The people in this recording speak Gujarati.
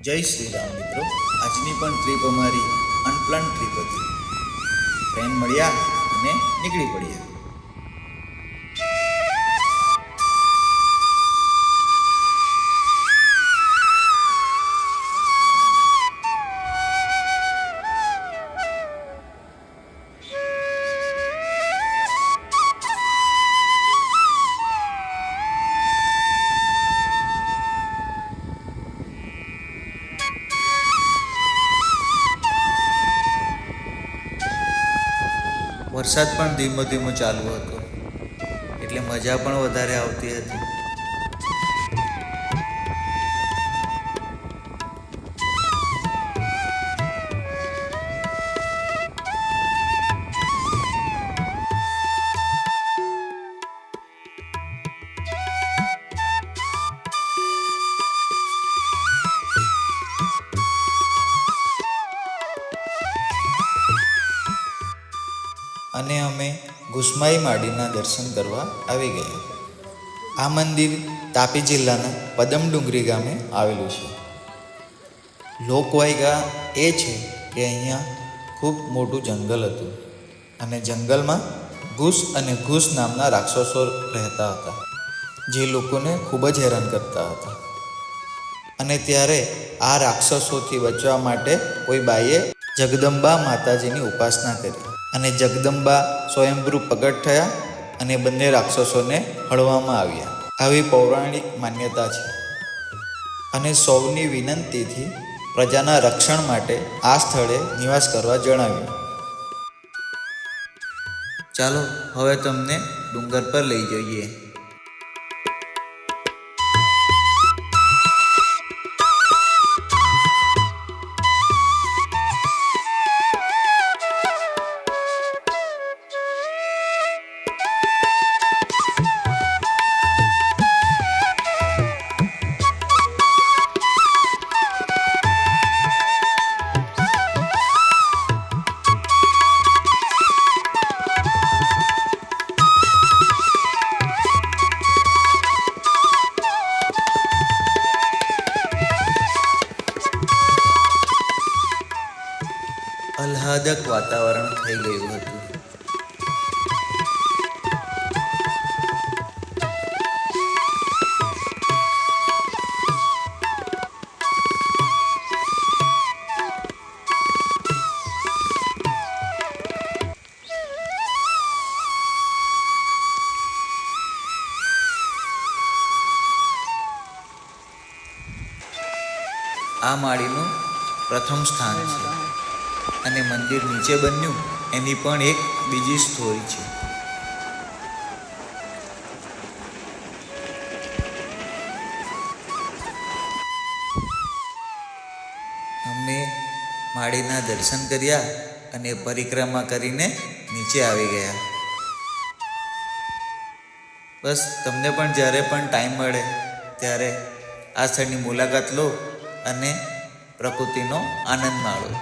જય શ્રી રામ મિત્રો, આજની પણ ટ્રીપ અમારી અનપ્લાન ટ્રીપ હતી. ફ્રેન્ડ મળ્યા અને નીકળી પડ્યા. વરસાદ પણ ધીમો ધીમો ચાલુ હતો, એટલે મજા પણ વધારે આવતી હતી. અને અમે ઘુસમાઈ માડીના દર્શન કરવા આવી ગયા. આ મંદિર તાપી જિલ્લાના પદમડુંગરી ગામે આવેલું છે. લોકવાયકા એ છે કે અહીંયા ખૂબ મોટું જંગલ હતું અને જંગલમાં ઘૂસ અને ઘૂસ નામના રાક્ષસો રહેતા હતા, જે લોકોને ખૂબ જ હેરાન કરતા હતા. અને ત્યારે આ રાક્ષસોથી બચવા માટે કોઈ બાઈએ જગદંબા માતાજીની ઉપાસના કરી અને જગદંબા સ્વયંભૂ પ્રગટ થયા અને બંને રાક્ષસોને હળવામાં આવ્યા. આવી પૌરાણિક માન્યતા છે. અને સૌની વિનંતીથી પ્રજાના રક્ષણ માટે આ સ્થળે નિવાસ કરવા જણાવ્યું. ચાલો હવે તમને ડુંગર પર લઈ જઈએ. આહ્લાદક વાતાવરણ થઈ ગયું હતું. આ માળીનું પ્રથમ સ્થાન છે અને મંદિર નીચે બન્યું એની પણ એક બીજી સ્ટોરી છે. અમે માળીના દર્શન કર્યા અને પરિક્રમા કરીને નીચે આવી ગયા. બસ તમને પણ જ્યારે પણ ટાઈમ મળે ત્યારે આ સ્થળની મુલાકાત લો અને પ્રકૃતિનો આનંદ માણો.